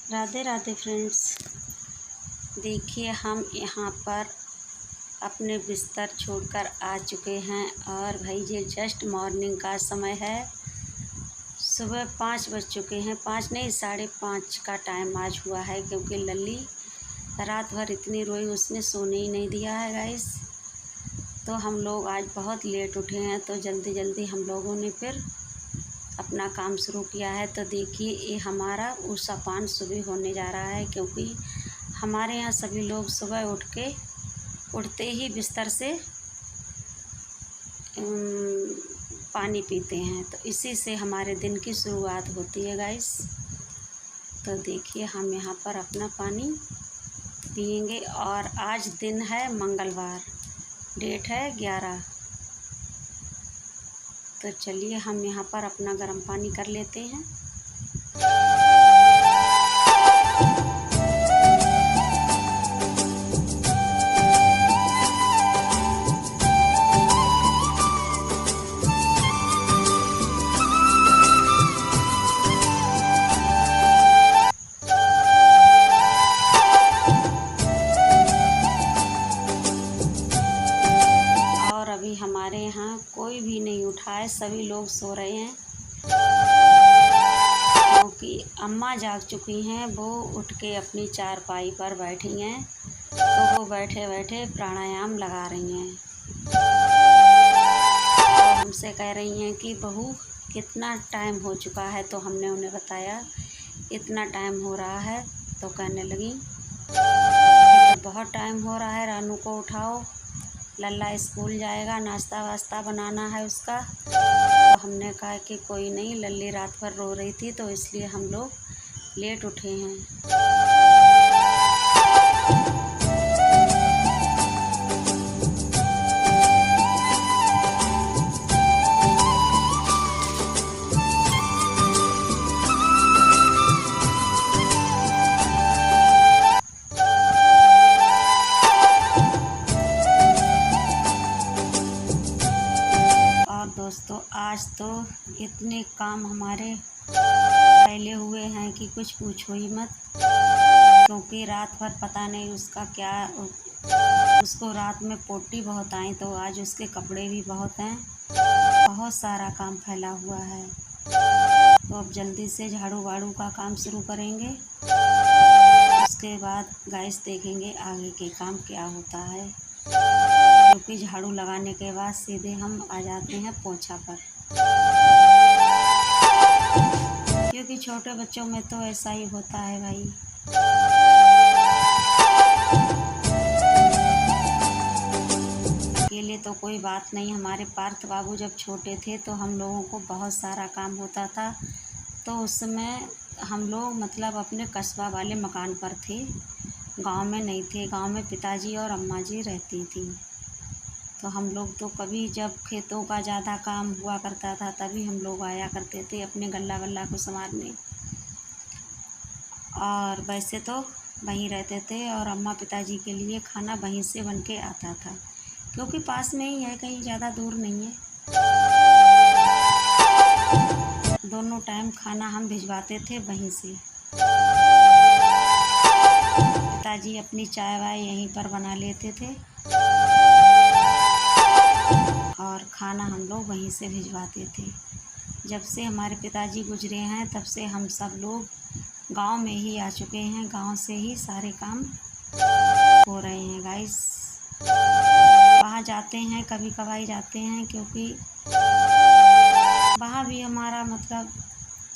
Radhe Radhe friends. देखिए हम यहाँ पर अपने बिस्तर छोड़कर आ चुके हैं और भाई ये जस्ट मॉर्निंग का समय है। सुबह 5 बज चुके हैं, 5 नहीं 5:30 का टाइम आज हुआ है, क्योंकि लल्ली रात भर इतनी रोई, उसने सोने ही नहीं दिया है गाइस। तो हम लोग आज बहुत लेट उठे हैं, तो जल्दी जल्दी हम लोगों ने फिर अपना काम शुरू किया है। तो देखिए ये हमारा उषापान सुबह होने जा रहा है, क्योंकि हमारे यहाँ सभी लोग सुबह उठते ही बिस्तर से पानी पीते हैं, तो इसी से हमारे दिन की शुरुआत होती है गाइस। तो देखिए हम यहाँ पर अपना पानी पिएंगे और आज दिन है मंगलवार, डेट है 11। तो चलिए हम यहाँ पर अपना गर्म पानी कर लेते हैं। और अभी हमारे यहाँ कोई भी नहीं उठा है, सभी लोग सो रहे हैं, क्योंकि अम्मा जाग चुकी हैं। वो उठ के अपनी चारपाई पर बैठी हैं, तो वो बैठे बैठे प्राणायाम लगा रही हैं। तो हमसे कह रही हैं कि बहू कितना टाइम हो चुका है, तो हमने उन्हें बताया इतना टाइम हो रहा है। तो कहने लगी तो बहुत टाइम हो रहा है, रानू को उठाओ, लल्ला स्कूल जाएगा, नाश्ता वास्ता बनाना है उसका। तो हमने कहा कि कोई नहीं, लल्ली रात भर रो रही थी, तो इसलिए हम लोग लेट उठे हैं। दोस्तों आज तो इतने काम हमारे फैले हुए हैं कि कुछ पूछो ही मत, क्योंकि रात भर पता नहीं उसका क्या, उसको रात में पोटी बहुत आई, तो आज उसके कपड़े भी बहुत हैं, बहुत सारा काम फैला हुआ है। तो अब जल्दी से झाड़ू वाड़ू का काम शुरू करेंगे, उसके बाद गाइस देखेंगे आगे के काम क्या होता है, क्योंकि झाड़ू लगाने के बाद सीधे हम आ जाते हैं पोछा पर, क्योंकि छोटे बच्चों में तो ऐसा ही होता है भाई। अकेले तो कोई बात नहीं, हमारे पार्थ बाबू जब छोटे थे तो हम लोगों को बहुत सारा काम होता था। तो उस समय हम लोग मतलब अपने कस्बा वाले मकान पर थे, गांव में नहीं थे। गांव में पिताजी और अम्मा जी रहती थी, तो हम लोग तो कभी जब खेतों का ज़्यादा काम हुआ करता था तभी हम लोग आया करते थे अपने गल्ला वल्ला को संभालने, और वैसे तो वहीं रहते थे। और अम्मा पिताजी के लिए खाना वहीं से बन के आता था, क्योंकि पास में ही है, कहीं ज़्यादा दूर नहीं है। दोनों टाइम खाना हम भिजवाते थे वहीं से। पिताजी अपनी चाय वाय यहीं पर बना लेते थे और खाना हम लोग वहीं से भिजवाते थे। जब से हमारे पिताजी गुजरे हैं तब से हम सब लोग गांव में ही आ चुके हैं, गांव से ही सारे काम हो रहे हैं गाइस। वहाँ जाते हैं, कभी कभाई जाते हैं, क्योंकि वहाँ भी हमारा मतलब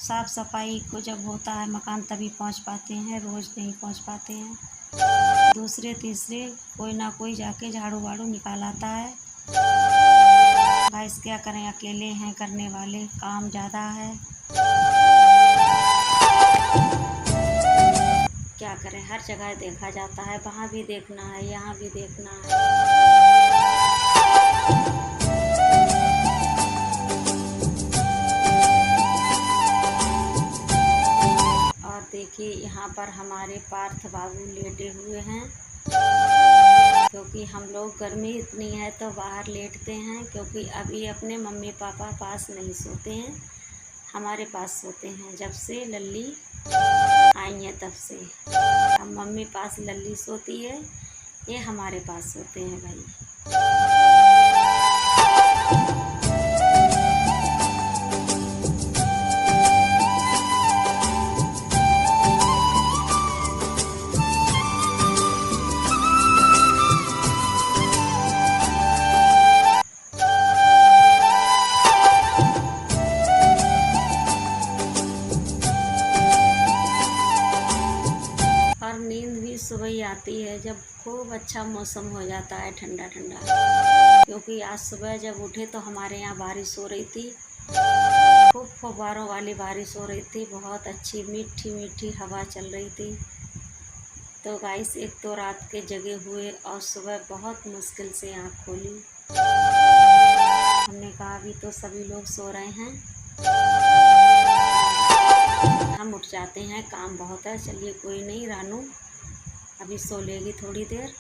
साफ़ सफाई को जब होता है मकान तभी पहुँच पाते हैं, रोज़ नहीं पहुँच पाते हैं। दूसरे तीसरे कोई ना कोई जाके झाड़ू वाड़ू निकाल आता है। गाइस क्या करें, अकेले हैं, करने वाले काम ज़्यादा है, क्या करें, हर जगह देखा जाता है, वहाँ भी देखना है, यहाँ भी देखना है। और देखिए यहाँ पर हमारे पार्थ बाबू लेटे हुए हैं, क्योंकि हम लोग गर्मी इतनी है तो बाहर लेटते हैं, क्योंकि अभी अपने मम्मी पापा पास नहीं सोते हैं, हमारे पास सोते हैं। जब से लल्ली आई हैं तब से। अब मम्मी पास लल्ली सोती है, ये हमारे पास सोते हैं भाई। और नींद भी सुबह ही आती है जब खूब अच्छा मौसम हो जाता है, ठंडा ठंडा। क्योंकि आज सुबह जब उठे तो हमारे यहाँ बारिश हो रही थी, खूब फव्वारों वाली बारिश हो रही थी, बहुत अच्छी मीठी मीठी हवा चल रही थी। तो गाइस एक तो रात के जगे हुए और सुबह बहुत मुश्किल से आँख खोली। हमने कहा अभी तो सभी लोग सो रहे हैं, हम उठ जाते हैं, काम बहुत है। चलिए कोई नहीं, रानू अभी सो लेगी थोड़ी देर,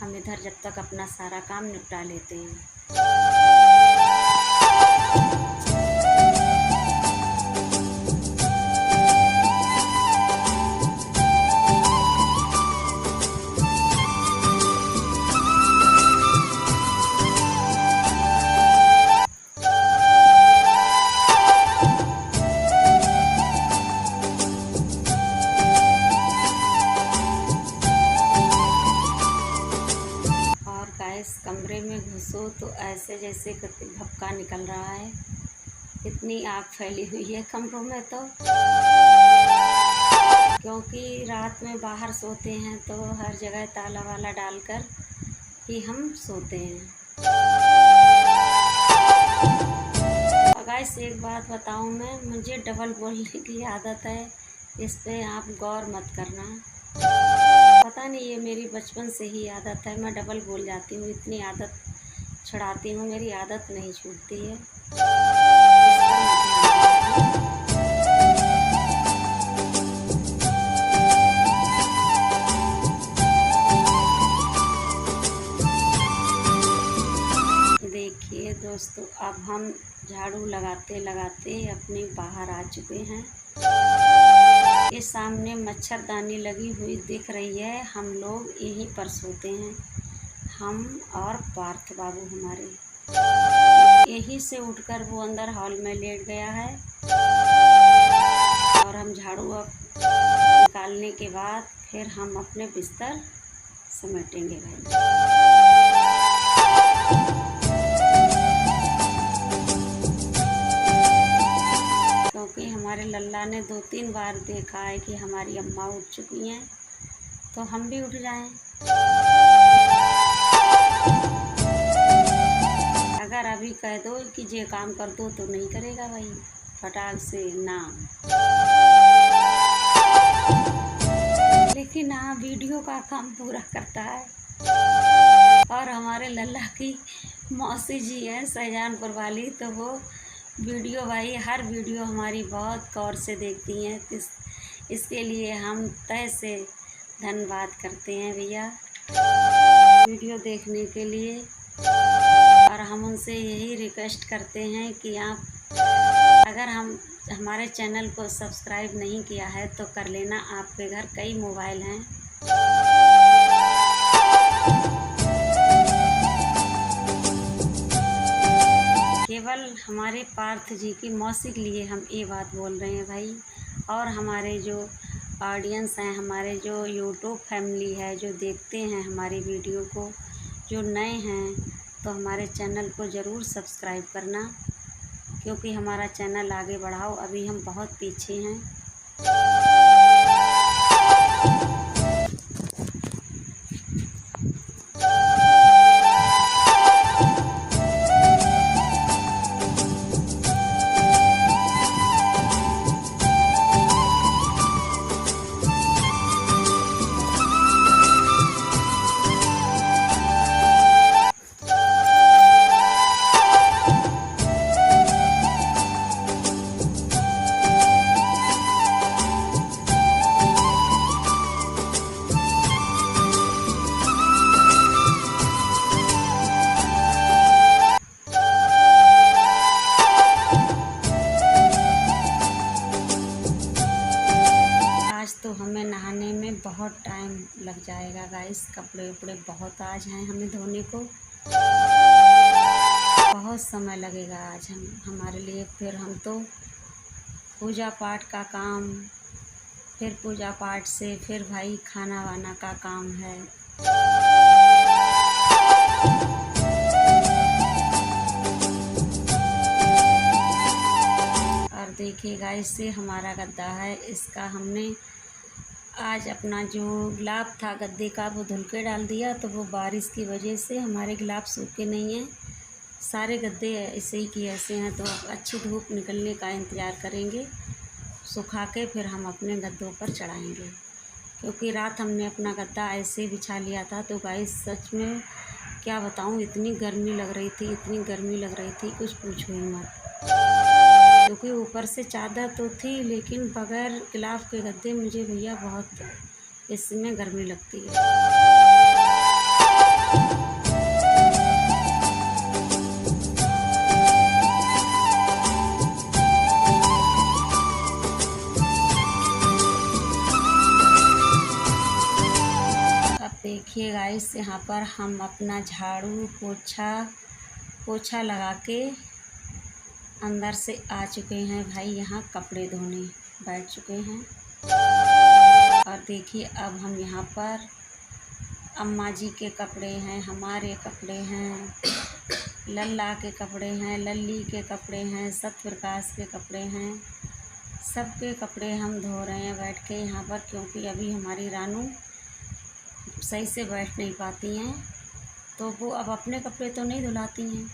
हम इधर जब तक अपना सारा काम निपटा लेते हैं। गाइस कमरे में घुसो तो ऐसे जैसे भपका निकल रहा है, इतनी आग फैली हुई है कमरों में। तो क्योंकि रात में बाहर सोते हैं तो हर जगह ताला वाला डालकर ही हम सोते हैं। और गाइस एक बात बताऊं मैं, मुझे डबल बोलने की आदत है, इस पे आप गौर मत करना। पता नहीं, ये मेरी बचपन से ही आदत है, मैं डबल बोल जाती हूँ, इतनी आदत छुड़ाती हूँ, मेरी आदत नहीं छूटती है। देखिए दोस्तों, अब हम झाड़ू लगाते लगाते अपने बाहर आ चुके हैं। ये सामने मच्छरदानी लगी हुई दिख रही है, हम लोग यहीं पर सोते हैं, हम और पार्थ बाबू हमारे। यहीं से उठकर वो अंदर हॉल में लेट गया है और हम झाड़ू अब निकालने के बाद फिर हम अपने बिस्तर समेटेंगे भाई। क्योंकि हमारे लल्ला ने 2-3 बार देखा है कि हमारी अम्मा उठ चुकी हैं, तो हम भी उठ जाएं। अगर अभी कह दो कि ये काम कर दो तो नहीं करेगा भाई, फटाक से ना। लेकिन हाँ, वीडियो का काम पूरा करता है। और हमारे लल्ला की मौसी जी हैं शाहजहानपुर वाली, तो वो वीडियो भाई हर वीडियो हमारी बहुत गौर से देखती हैं, इसके लिए हम तहे से धन्यवाद करते हैं भैया वीडियो देखने के लिए। और हम उनसे यही रिक्वेस्ट करते हैं कि आप अगर हमारे चैनल को सब्सक्राइब नहीं किया है तो कर लेना, आपके घर कई मोबाइल हैं। केवल हमारे पार्थ जी की मौसी के लिए हम ये बात बोल रहे हैं भाई। और हमारे जो ऑडियंस हैं, हमारे जो यूट्यूब फैमिली है, जो देखते हैं हमारी वीडियो को, जो नए हैं, तो हमारे चैनल को ज़रूर सब्सक्राइब करना, क्योंकि हमारा चैनल आगे बढ़ाओ, अभी हम बहुत पीछे हैं। बहुत टाइम लग जाएगा गाइस। कपड़े उपड़े बहुत आज हैं हमें धोने को, बहुत समय लगेगा आज हमारे लिए। फिर हम तो पूजा पाठ का काम, फिर पूजा पाठ से फिर भाई खाना वाना का काम है। और देखिए गाइस, से हमारा गद्दा है, इसका हमने आज अपना जो गुलाब था गद्दे का वो धुल के डाल दिया। तो वो बारिश की वजह से हमारे गुलाब सूखे नहीं हैं, सारे गद्दे ऐसे ही कि ऐसे हैं। तो अच्छी धूप निकलने का इंतज़ार करेंगे, सुखा के फिर हम अपने गद्दों पर चढ़ाएंगे। क्योंकि रात हमने अपना गद्दा ऐसे बिछा लिया था। तो गाइस सच में क्या बताऊँ, इतनी गर्मी लग रही थी, इतनी गर्मी लग रही थी कुछ पूछो ही मत। क्योंकि ऊपर से चादर तो थी, लेकिन बगैर गिलाफ के गद्दे मुझे भैया बहुत इसमें गर्मी लगती है। अब देखिए गाइस, यहाँ पर हम अपना झाड़ू पोछा लगा के अंदर से आ चुके हैं भाई, यहाँ कपड़े धोने बैठ चुके हैं। और देखिए अब हम यहाँ पर अम्मा जी के कपड़े हैं, हमारे कपड़े हैं, लल्ला के कपड़े हैं, लल्ली के कपड़े हैं, सत्यप्रकाश के कपड़े हैं, सबके कपड़े हम धो रहे हैं बैठ के यहाँ पर। क्योंकि अभी हमारी रानू सही से बैठ नहीं पाती हैं, तो वो अब अपने कपड़े तो नहीं धुलाती हैं।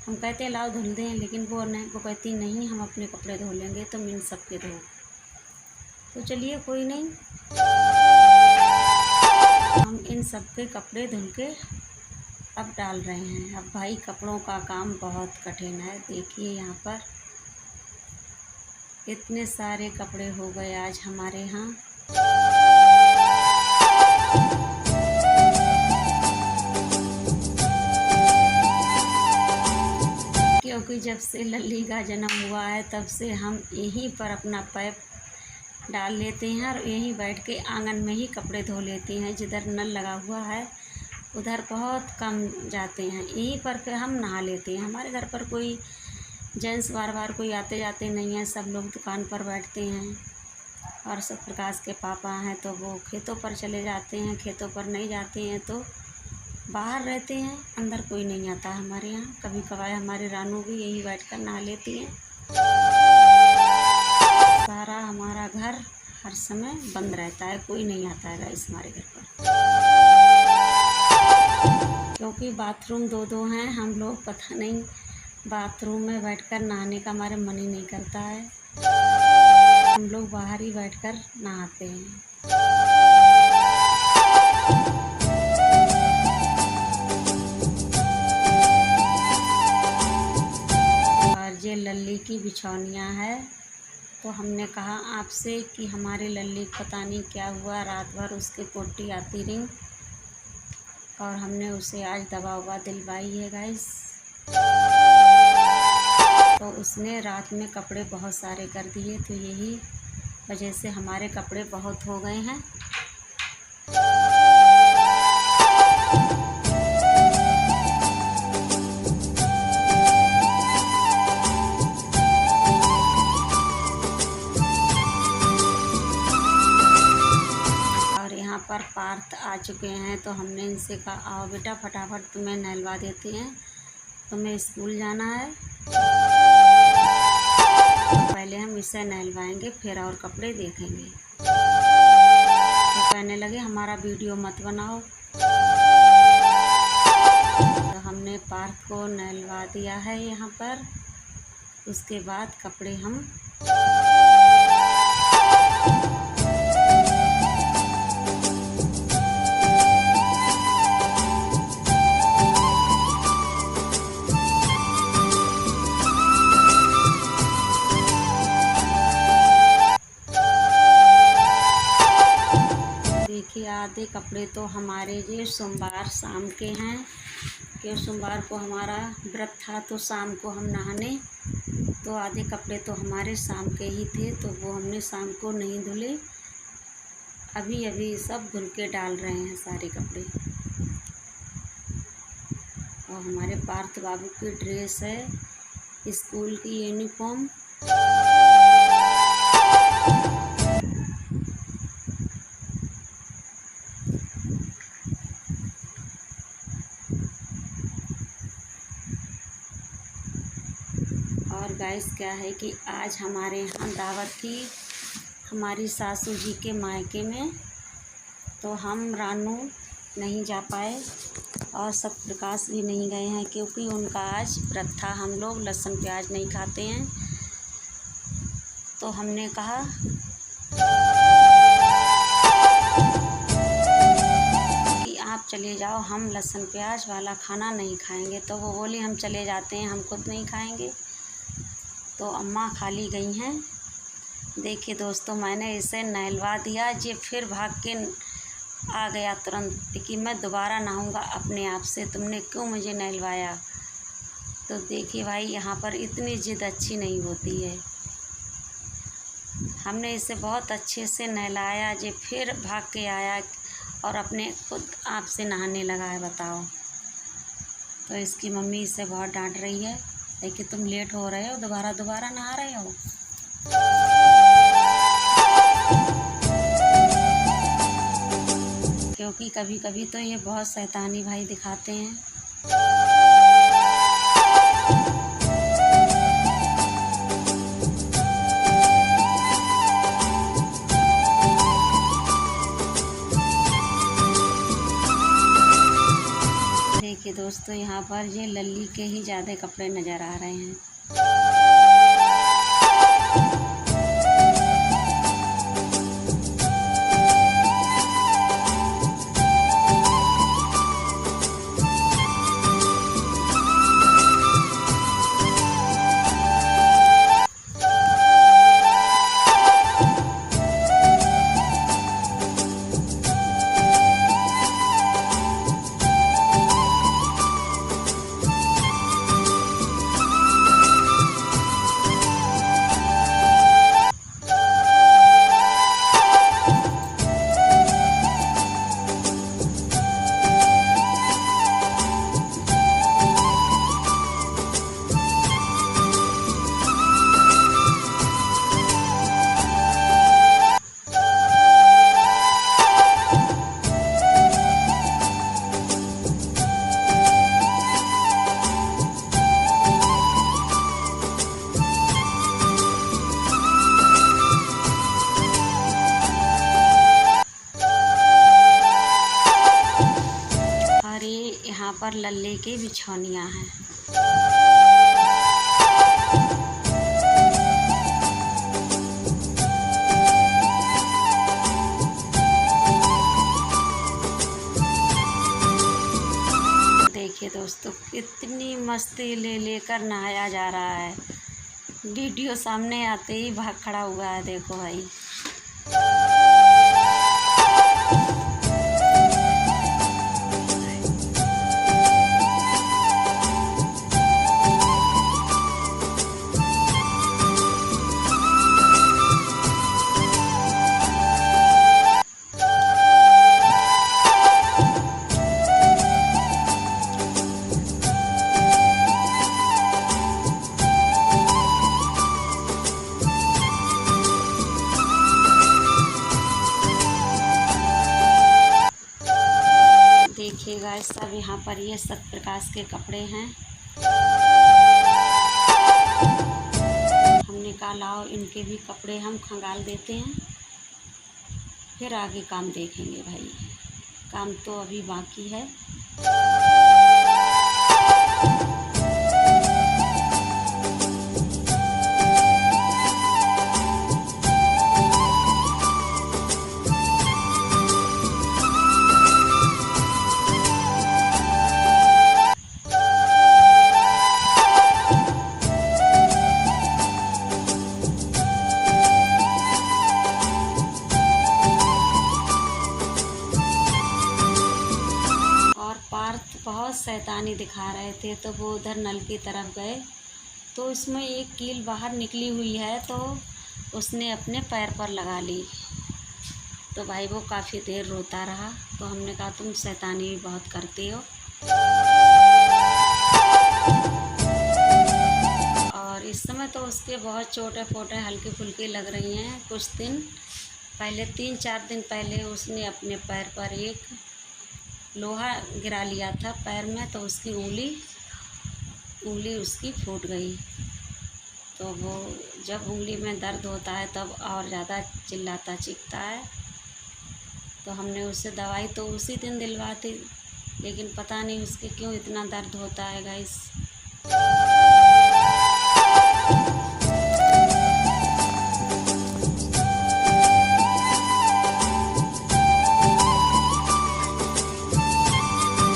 हम कहते हैं लाओ धुल दें, लेकिन वो कहती नहीं, हम अपने कपड़े धो लेंगे, तो इन सबके धो। तो चलिए कोई नहीं, हम इन सबके कपड़े धुल के अब डाल रहे हैं। अब भाई कपड़ों का काम बहुत कठिन है। देखिए यहाँ पर इतने सारे कपड़े हो गए आज हमारे यहाँ। क्योंकि जब से लल्ली का जन्म हुआ है तब से हम यहीं पर अपना पैप डाल लेते हैं और यहीं बैठ के आंगन में ही कपड़े धो लेते हैं। जिधर नल लगा हुआ है उधर बहुत कम जाते हैं, यहीं पर फिर हम नहा लेते हैं। हमारे घर पर कोई जेंट्स बार बार कोई आते जाते नहीं हैं, सब लोग दुकान पर बैठते हैं। और सत्यप्रकाश के पापा हैं तो वो खेतों पर चले जाते हैं, खेतों पर नहीं जाते हैं तो बाहर रहते हैं, अंदर कोई नहीं आता हमारे यहाँ। कभी कभार हमारे रानू भी यही बैठकर नहा लेती हैं। सारा हमारा घर हर समय बंद रहता है, कोई नहीं आता है गाइस हमारे घर पर। क्योंकि बाथरूम दो हैं, हम लोग पता नहीं बाथरूम में बैठकर नहाने का हमारे मन ही नहीं करता है, हम लोग बाहर ही बैठकर नहाते हैं। ये लल्ली की बिछौनियाँ है, तो हमने कहा आपसे कि हमारे लल्ली को पता नहीं क्या हुआ, रात भर उसके पोटी आती रही और हमने उसे आज दवा ववा दिलवाई है गाइस। तो उसने रात में कपड़े बहुत सारे कर दिए, तो यही वजह से हमारे कपड़े बहुत हो गए हैं। पर पार्थ आ चुके हैं, तो हमने इनसे कहा आओ बेटा फटाफट तुम्हें नहलवा देते हैं, तुम्हें स्कूल जाना है। तो पहले हम इसे नहलवाएंगे फिर और कपड़े देखेंगे। तो कहने लगे हमारा वीडियो मत बनाओ। तो हमने पार्थ को नहलवा दिया है यहाँ पर। उसके बाद कपड़े हम आधे कपड़े तो हमारे ये सोमवार शाम के हैं, कि सोमवार को हमारा व्रत था तो शाम को हम नहाने, तो आधे कपड़े तो हमारे शाम के ही थे, तो वो हमने शाम को नहीं धुले। अभी अभी सब धुल के डाल रहे हैं सारे कपड़े। और हमारे पार्थ बाबू की ड्रेस है, स्कूल की यूनिफॉर्म। और गाइस क्या है कि आज हमारे यहाँ दावत थी हमारी सासू जी के मायके में, तो हम रानू नहीं जा पाए और सत्यप्रकाश भी नहीं गए हैं, क्योंकि उनका आज व्रत था। हम लोग लहसुन प्याज नहीं खाते हैं, तो हमने कहा कि आप चले जाओ, हम लहसुन प्याज वाला खाना नहीं खाएंगे। तो वो बोली हम चले जाते हैं, हम खुद नहीं खाएंगे। तो अम्मा खाली गई हैं। देखिए दोस्तों, मैंने इसे नहलवा दिया, ये फिर भाग के आ गया तुरंत कि मैं दोबारा नहाऊंगा अपने आप से, तुमने क्यों मुझे नहलवाया। तो देखिए भाई, यहाँ पर इतनी जिद अच्छी नहीं होती है। हमने इसे बहुत अच्छे से नहलाया, ये फिर भाग के आया और अपने खुद आप से नहाने लगा है, बताओ। तो इसकी मम्मी इसे बहुत डांट रही है कि तुम लेट हो रहे हो, दोबारा दोबारा नहा रहे हो। क्योंकि कभी कभी तो ये बहुत शैतानी भाई दिखाते हैं। देखिए दोस्तों, यहाँ पर ये लल्ली के ही ज़्यादा कपड़े नज़र आ रहे हैं। यहाँ पर लल्ले के बिछौनियाँ हैं। देखिए दोस्तों, कितनी मस्ती ले लेकर नहाया जा रहा है। वीडियो सामने आते ही भाग खड़ा हुआ है, देखो भाई। देखिएगा, सब यहाँ पर ये सत्यप्रकाश के कपड़े हैं। हमने कहा लाओ इनके भी कपड़े हम खंगाल देते हैं, फिर आगे काम देखेंगे भाई। काम तो अभी बाकी है। बहुत शैतानी दिखा रहे थे, तो वो उधर नल की तरफ गए, तो इसमें एक कील बाहर निकली हुई है, तो उसने अपने पैर पर लगा ली। तो भाई वो काफ़ी देर रोता रहा, तो हमने कहा तुम शैतानी भी बहुत करते हो। और इस समय तो उसके बहुत छोटे फोटे हल्के फुल्के लग रही हैं। कुछ दिन पहले 3-4 दिन पहले उसने अपने पैर पर एक लोहा गिरा लिया था पैर में, तो उसकी उंगली उसकी फूट गई। तो वो जब उंगली में दर्द होता है तब और ज़्यादा चिल्लाता चीखता है। तो हमने उससे दवाई तो उसी दिन दिलवा दी, लेकिन पता नहीं उसके क्यों इतना दर्द होता है गाइस।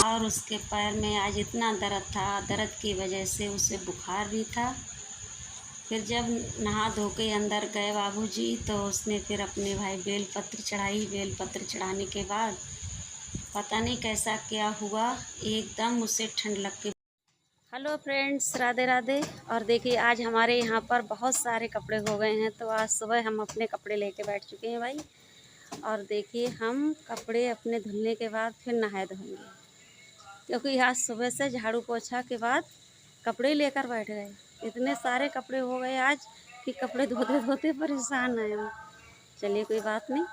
और उसके पैर में आज इतना दर्द था, दर्द की वजह से उसे बुखार भी था। फिर जब नहा धो के अंदर गए बाबूजी, तो उसने फिर अपने भाई बेलपत्र चढ़ाई। बेलपत्र चढ़ाने के बाद पता नहीं कैसा क्या हुआ, एकदम उसे ठंड लग के। Hello friends, Radhe Radhe. और देखिए आज हमारे यहाँ पर बहुत सारे कपड़े हो गए हैं, तो आज सुबह हम अपने कपड़े लेके बैठ चुके हैं भाई। और देखिए हम कपड़े अपने धुलने के बाद फिर नहाए धोएंगे, क्योंकि आज सुबह से झाड़ू पोछा के बाद कपड़े लेकर बैठ गए। इतने सारे कपड़े हो गए आज कि कपड़े धोते धोते परेशान हैं हम। चलिए कोई बात नहीं,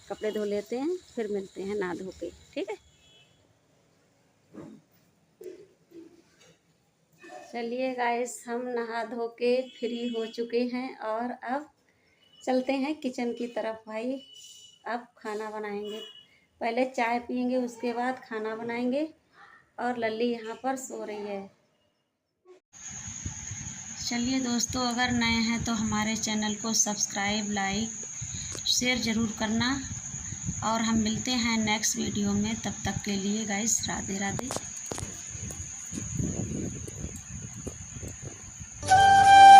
कपड़े धो लेते हैं, फिर मिलते हैं नहा धो के, ठीक है। चलिए गाइस, हम नहा धो के फ्री हो चुके हैं और अब चलते हैं किचन की तरफ भाई। अब खाना बनाएंगे, पहले चाय पियेंगे, उसके बाद खाना बनाएंगे। और लल्ली यहाँ पर सो रही है। चलिए दोस्तों, अगर नए हैं तो हमारे चैनल को सब्सक्राइब, लाइक, शेयर ज़रूर करना। और हम मिलते हैं नेक्स्ट वीडियो में, तब तक के लिए गाइस राधे राधे।